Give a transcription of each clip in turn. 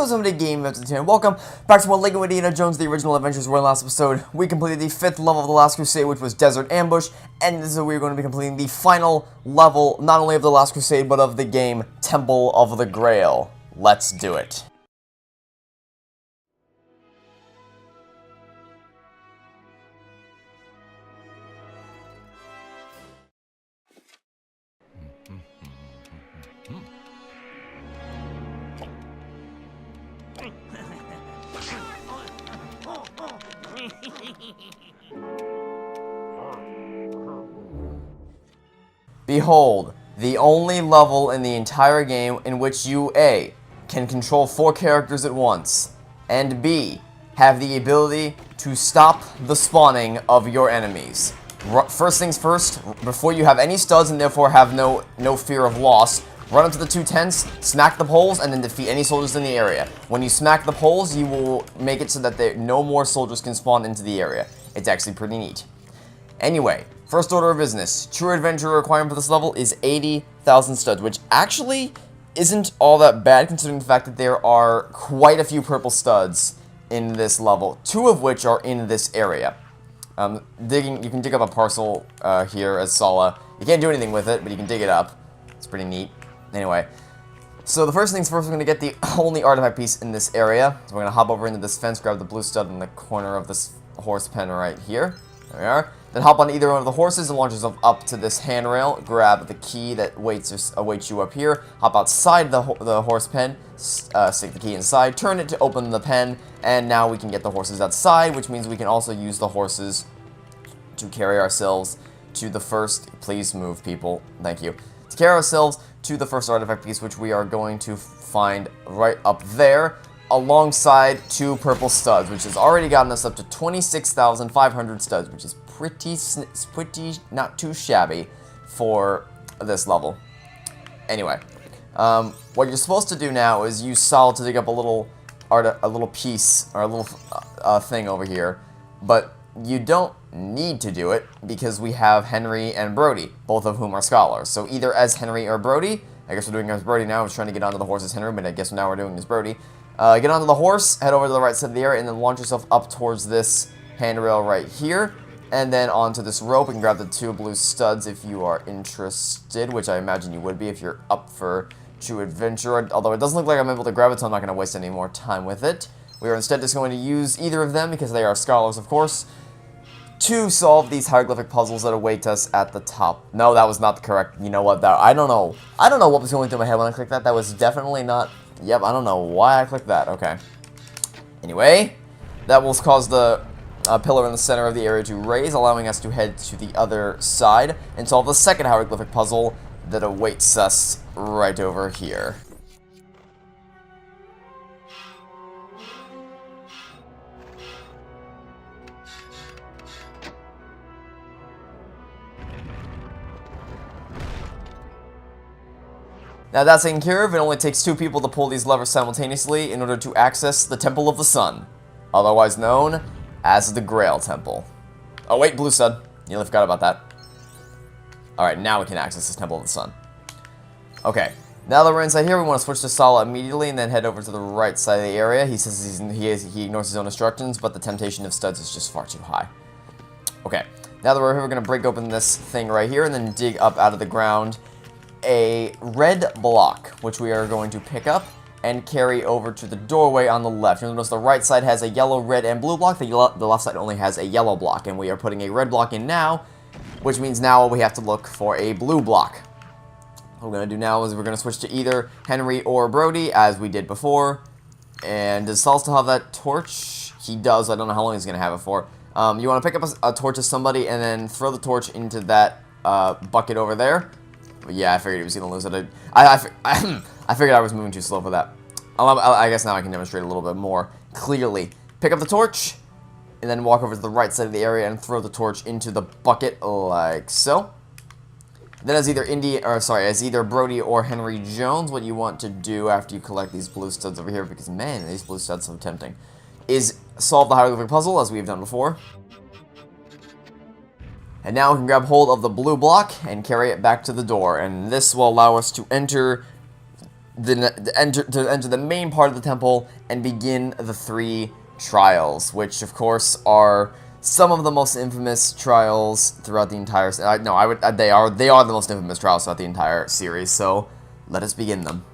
Yo, somebody game and welcome back to more Lego Indiana Jones The Original Adventures, where in the last episode we completed the 5th level of the Last Crusade, which was Desert Ambush, and this is where we're going to be completing the final level, not only of the Last Crusade, but of the game Temple of the Grail. Let's do it. Behold, the only level in the entire game in which you A. can control 4 characters at once, and B. have the ability to stop the spawning of your enemies. First things first, before you have any studs and therefore have no fear of loss, run up to the 2 tents, smack the poles, and then defeat any soldiers in the area. When you smack the poles, you will make it so that no more soldiers can spawn into the area. It's actually pretty neat. Anyway, first order of business. True adventurer requirement for this level is 80,000 studs, which actually isn't all that bad considering the fact that there are quite a few purple studs in this level, 2 of which are in this area. You can dig up a parcel here as Sala. You can't do anything with it, but you can dig it up. It's pretty neat. Anyway, so the first things first, we're going to get the only artifact piece in this area. So we're going to hop over into this fence, grab the blue stud in the corner of this horse pen right here. There we are. Then hop on either one of the horses and launch yourself up to this handrail. Grab the key that awaits you up here. Hop outside the horse pen. Stick the key inside. Turn it to open the pen. And now we can get the horses outside, which means we can also use the horses to carry ourselves to the first... Please move, people. Thank you. To carry ourselves to the first artifact piece, which we are going to find right up there, alongside 2 purple studs, which has already gotten us up to 26,500 studs, which is pretty not too shabby for this level. Anyway, what you're supposed to do now is use Sol to dig up a little piece, or a little thing over here, but you don't need to do it because we have Henry and Brody, both of whom are scholars. So either as Henry or Brody, I guess we're doing as Brody now. I was trying to get onto the horse as Henry, but I guess now we're doing as Brody. Get onto the horse, head over to the right side of the area, and then launch yourself up towards this handrail right here, and then onto this rope and grab the 2 blue studs if you are interested, which I imagine you would be if you're up for true adventure, although it doesn't look like I'm able to grab it, so I'm not going to waste any more time with it. We are instead just going to use either of them, because they are scholars, of course, to solve these hieroglyphic puzzles that await us at the top. No, that was not the correct... You know what? I don't know what was going through my head when I clicked that. That was definitely not... Yep, I don't know why I clicked that. Okay. Anyway, that will cause the pillar in the center of the area to raise, allowing us to head to the other side and solve the second hieroglyphic puzzle that awaits us right over here. Now that's taken care of. It only takes 2 people to pull these levers simultaneously in order to access the Temple of the Sun, otherwise known as the Grail Temple. Oh wait, blue stud. Nearly forgot about that. Alright, now we can access this Temple of the Sun. Okay, now that we're inside here, we want to switch to Sala immediately and then head over to the right side of the area. He says he ignores his own instructions, but the temptation of studs is just far too high. Okay, now that we're here, we're going to break open this thing right here and then dig up out of the ground a red block, which we are going to pick up and carry over to the doorway on the left. You'll notice the right side has a yellow, red, and blue block. The left side only has a yellow block, and we are putting a red block in now, which means now we have to look for a blue block. What we're going to do now is we're going to switch to either Henry or Brody, as we did before. And does Saul still have that torch? He does. I don't know how long he's going to have it for. You want to pick up a torch of somebody and then throw the torch into that bucket over there. But yeah, I figured he was going to lose it. I figured I was moving too slow for that. I guess now I can demonstrate a little bit more clearly. Pick up the torch, and then walk over to the right side of the area and throw the torch into the bucket like so. Then as either Brody or Henry Jones, what you want to do after you collect these blue studs over here, because man, these blue studs are so tempting, is solve the hieroglyphic puzzle as we've done before. And now we can grab hold of the blue block and carry it back to the door, and this will allow us to enter to enter the main part of the temple and begin the 3 trials, which of course are some of the most infamous trials throughout the entire. They are the most infamous trials throughout the entire series. So let us begin them.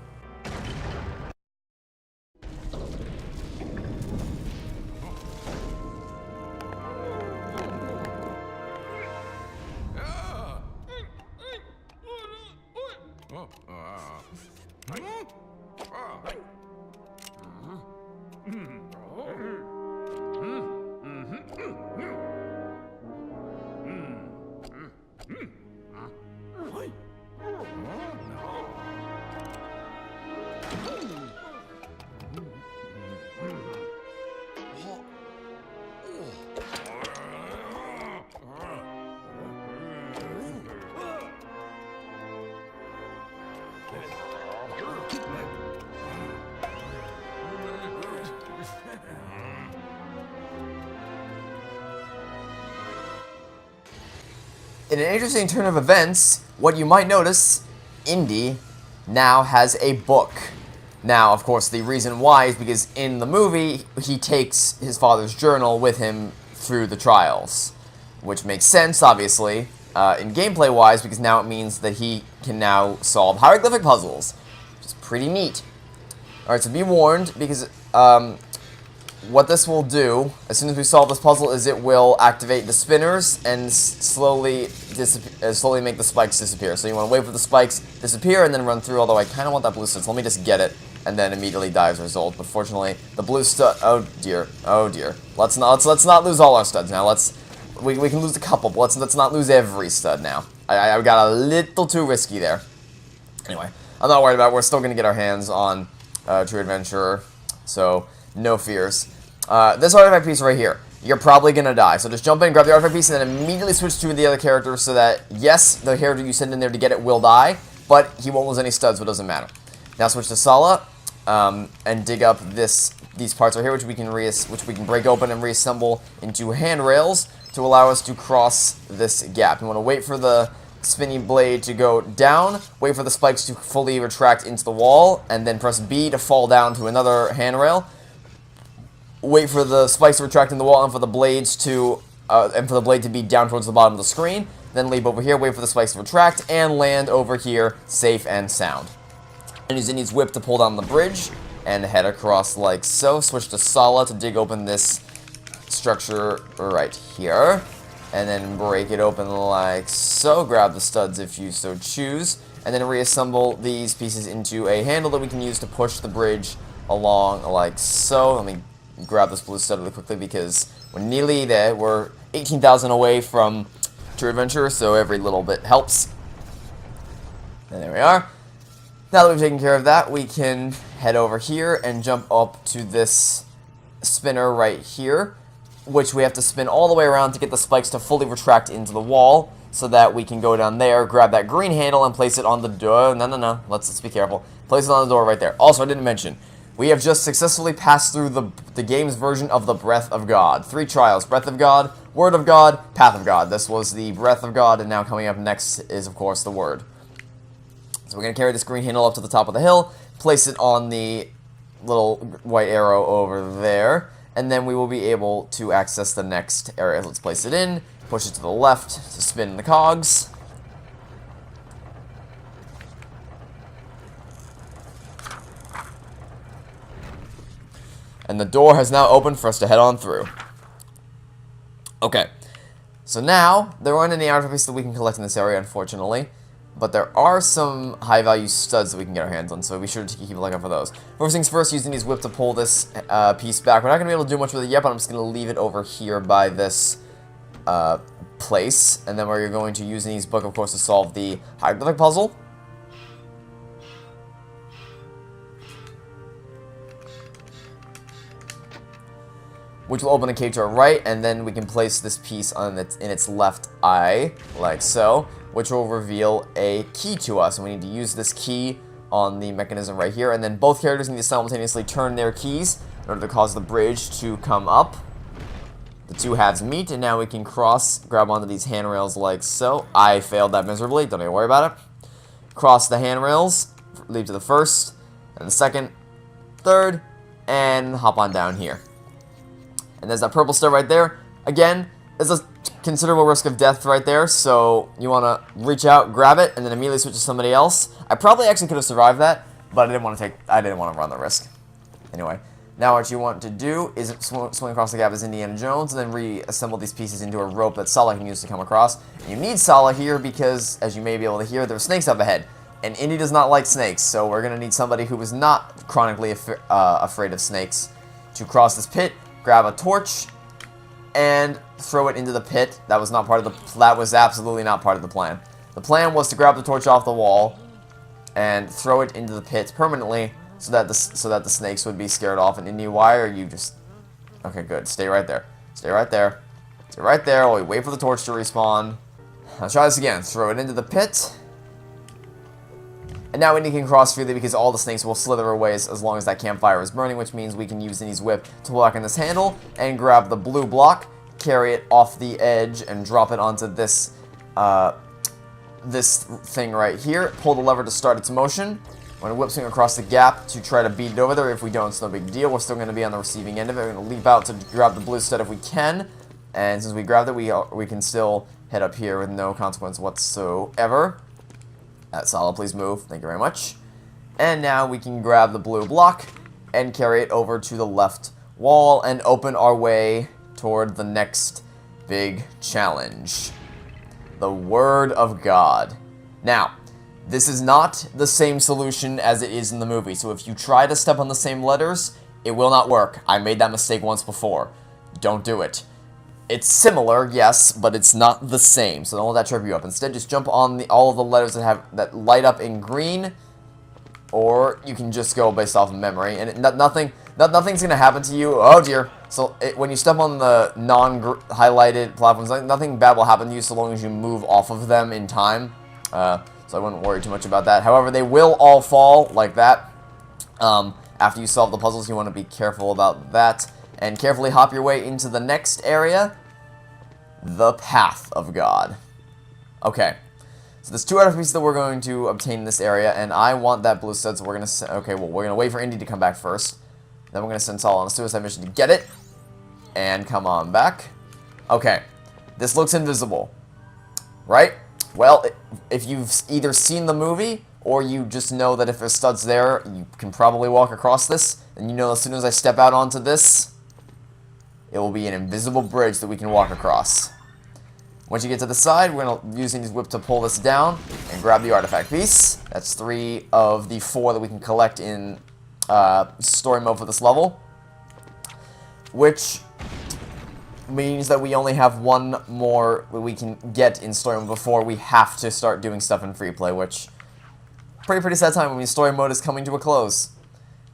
In an interesting turn of events, what you might notice, Indy now has a book. Now, of course, the reason why is because in the movie, he takes his father's journal with him through the trials. Which makes sense, obviously, in gameplay-wise, because now it means that he can now solve hieroglyphic puzzles. Which is pretty neat. Alright, so be warned, because what this will do, as soon as we solve this puzzle, is it will activate the spinners and slowly make the spikes disappear. So you want to wait for the spikes disappear and then run through, although I kind of want that blue stud, so let me just get it and then immediately die as a result. But fortunately, the blue stud, oh dear. Let's not lose all our studs now. We can lose a couple, but let's not lose every stud now. I got a little too risky there. Anyway, I'm not worried about it. We're still going to get our hands on True Adventurer, so no fears. This artifact piece right here, you're probably going to die. So just jump in, grab the artifact piece, and then immediately switch to the other character so that, yes, the character you send in there to get it will die, but he won't lose any studs, so it doesn't matter. Now switch to Sala, and dig up these parts right here, which we can break open and reassemble into handrails to allow us to cross this gap. You want to wait for the spinny blade to go down, wait for the spikes to fully retract into the wall, and then press B to fall down to another handrail. Wait for the spikes to retract in the wall and for the blades to blade to be down towards the bottom of the screen. Then leap over here, wait for the spikes to retract, and land over here safe and sound. And use Indy's whip to pull down the bridge and head across like so. Switch to Sala to dig open this structure right here. And then break it open like so. Grab the studs if you so choose. And then reassemble these pieces into a handle that we can use to push the bridge along like so. Let me grab this blue stud really quickly because we're nearly there. We're 18,000 away from True Adventure, so every little bit helps. And there we are. Now that we've taken care of that, we can head over here and jump up to this spinner right here, which we have to spin all the way around to get the spikes to fully retract into the wall, so that we can go down there, grab that green handle, and place it on the door. No. Let's be careful. Place it on the door right there. Also, I didn't mention, we have just successfully passed through the game's version of the Breath of God. 3 trials. Breath of God, Word of God, Path of God. This was the Breath of God, and now coming up next is, of course, the Word. So we're going to carry this green handle up to the top of the hill, place it on the little white arrow over there, and then we will be able to access the next area. Let's place it in, push it to the left to spin the cogs. And the door has now opened for us to head on through. Okay, so now, there aren't any artifacts that we can collect in this area, unfortunately. But there are some high-value studs that we can get our hands on, so be sure to keep a lookout for those. First things first, using his whip to pull this piece back. We're not going to be able to do much with it yet, but I'm just going to leave it over here by this place. And then we're going to use Indy's book, of course, to solve the hieroglyphic puzzle. Which will open a cave to our right, and then we can place this piece in its left eye, like so, which will reveal a key to us. And we need to use this key on the mechanism right here, and then both characters need to simultaneously turn their keys in order to cause the bridge to come up. The two halves meet, and now we can grab onto these handrails like so. I failed that miserably, don't even worry about it. Cross the handrails, leap to the first, and the second, third, and hop on down here. And there's that purple star right there. Again, there's a considerable risk of death right there, so you want to reach out, grab it, and then immediately switch to somebody else. I probably actually could have survived that, but I didn't want to run the risk. Anyway, now what you want to do is swing across the gap as Indiana Jones, and then reassemble these pieces into a rope that Sala can use to come across. And you need Sala here because, as you may be able to hear, there are snakes up ahead. And Indy does not like snakes, so we're going to need somebody who is not chronically afraid of snakes to cross this pit, grab a torch, and throw it into the pit. That was absolutely not part of the plan. The plan was to grab the torch off the wall and throw it into the pit permanently so that the snakes would be scared off. And Indy, why are you just... Okay, good. Stay right there. Stay right there. Stay right there while we wait for the torch to respawn. Let's try this again. Throw it into the pit. And now Indy can cross freely because all the snakes will slither away as long as that campfire is burning, which means we can use Indy's whip to pull back on this handle and grab the blue block, carry it off the edge, and drop it onto this this thing right here. Pull the lever to start its motion. We're going to whip swing across the gap to try to beat it over there. If we don't, it's no big deal. We're still going to be on the receiving end of it. We're going to leap out to grab the blue stud if we can. And since we grabbed it, we can still head up here with no consequence whatsoever. Sala, please move. Thank you very much. And now we can grab the blue block and carry it over to the left wall and open our way toward the next big challenge. The Word of God. Now, this is not the same solution as it is in the movie, so if you try to step on the same letters, it will not work. I made that mistake once before. Don't do it. It's similar, yes, but it's not the same, so don't let that trip you up. Instead, just jump on all of the letters that light up in green, or you can just go based off of memory, and nothing's going to happen to you. Oh dear. So when you step on the non-highlighted platforms, nothing bad will happen to you so long as you move off of them in time. So I wouldn't worry too much about that. However, they will all fall like that. After you solve the puzzles, you want to be careful about that. And carefully hop your way into the next area, the Path of God. Okay, so there's 2 artifacts that we're going to obtain in this area, and I want that blue stud, so we're going to... Okay, well, we're going to wait for Indy to come back first. Then we're going to send Saul on a suicide mission to get it. And come on back. Okay, this looks invisible, right? Well, if you've either seen the movie, or you just know that if there's studs there, you can probably walk across this, and you know as soon as I step out onto this, it will be an invisible bridge that we can walk across. Once you get to the side, we're going to use Indy's whip to pull this down and grab the artifact piece. That's 3 of the 4 that we can collect in story mode for this level, which means that we only have 1 more that we can get in story mode before we have to start doing stuff in free play, which pretty sad time when story mode is coming to a close.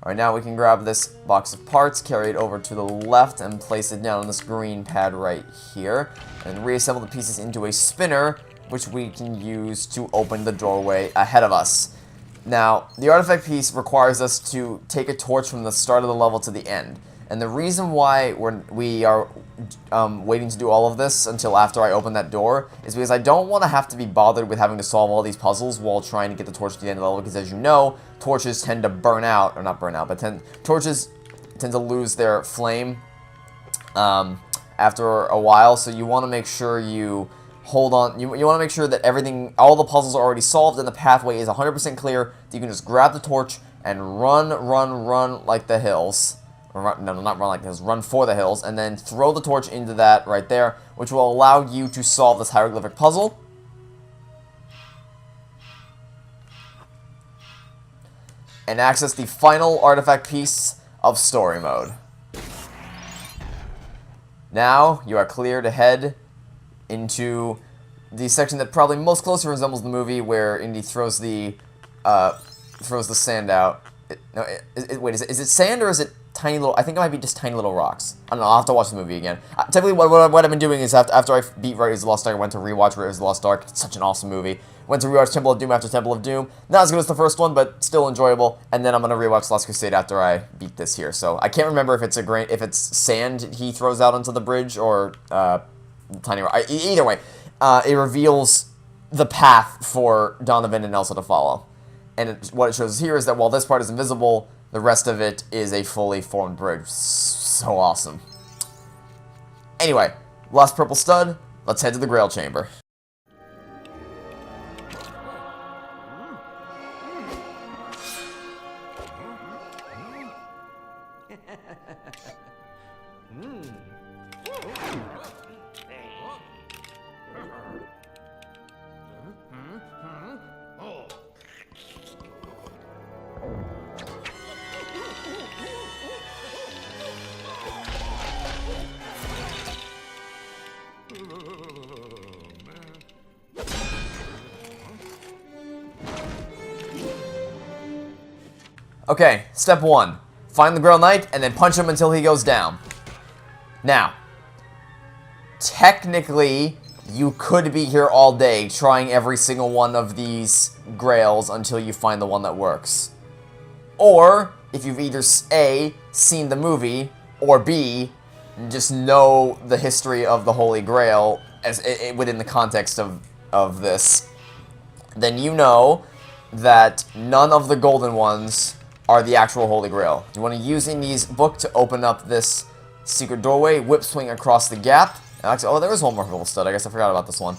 Alright, now we can grab this box of parts, carry it over to the left, and place it down on this green pad right here, and reassemble the pieces into a spinner, which we can use to open the doorway ahead of us. Now, the artifact piece requires us to take a torch from the start of the level to the end. And the reason why we are waiting to do all of this until after I open that door is because I don't want to have to be bothered with having to solve all these puzzles while trying to get the torch to the end of the level, because as you know, torches tend to burn out, or not burn out, but torches tend to lose their flame after a while, so you want to make sure you hold on. You want to make sure that all the puzzles are already solved and the pathway is 100% clear, that you can just grab the torch and run like the hills. No, not run like this, run for the hills, and then throw the torch into that right there, which will allow you to solve this hieroglyphic puzzle. And access the final artifact piece of story mode. Now, you are clear to head into the section that probably most closely resembles the movie, where Indy throws the sand out. Wait, is it sand or is it tiny little... I think it might be just tiny little rocks. I don't know, I'll have to watch the movie again. Typically, what I've been doing is after I beat Raiders of the Lost Ark, I went to rewatch Raiders of the Lost Ark. It's such an awesome movie. Went to rewatch Temple of Doom after Temple of Doom. Not as good as the first one, but still enjoyable. And then I'm going to rewatch Last Crusade after I beat this here. So I can't remember if it's sand he throws out onto the bridge or tiny rock. Either way, it reveals the path for Donovan and Elsa to follow. And what it shows here is that while this part is invisible, the rest of it is a fully formed bridge. So awesome. Anyway, lost purple stud, let's head to the Grail Chamber. Okay, step 1. Find the Grail Knight and then punch him until he goes down. Now, technically, you could be here all day trying every single one of these Grails until you find the one that works. Or, if you've either A, seen the movie, or B, just know the history of the Holy Grail as within the context of this, then you know that none of the golden ones are the actual Holy Grail. You want to use Indy's book to open up this secret doorway, whip swing across the gap. Actually, oh, there is one more purple stud. I guess I forgot about this one.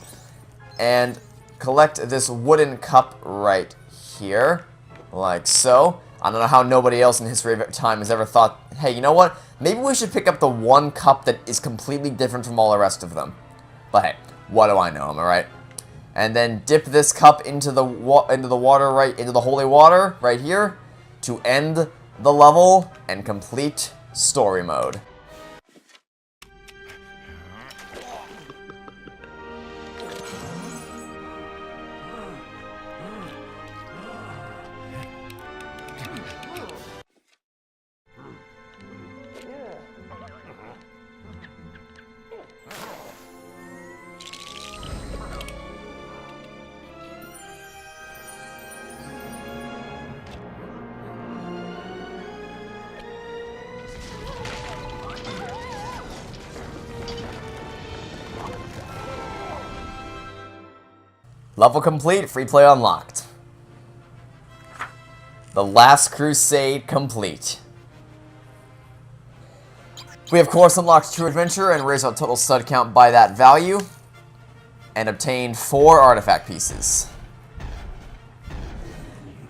And collect this wooden cup right here, like so. I don't know how nobody else in the history of time has ever thought, hey, you know what? Maybe we should pick up the one cup that is completely different from all the rest of them. But hey, what do I know, am I right? And then dip this cup into the water into the holy water right here to end the level and complete story mode. Level complete, free play unlocked. The Last Crusade complete. We of course unlocked True Adventure and raised our total stud count by that value, and obtained 4 artifact pieces.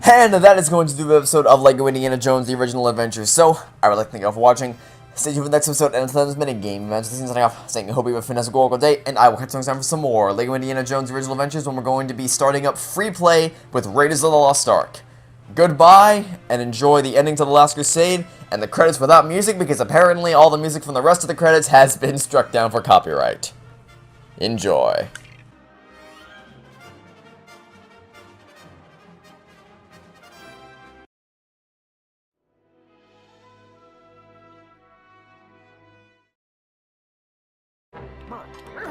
And that is going to do the episode of LEGO Indiana Jones The Original Adventure. So, I would like to thank you all for watching. Stay tuned for the next episode, and until then, this mini-game event. This is signing off, saying I hope you have a fantastic day, and I will catch you next time for some more LEGO Indiana Jones The Original Adventures, when we're going to be starting up free play with Raiders of the Lost Ark. Goodbye, and enjoy the ending to The Last Crusade, and the credits without music, because apparently all the music from the rest of the credits has been struck down for copyright. Enjoy. Come on.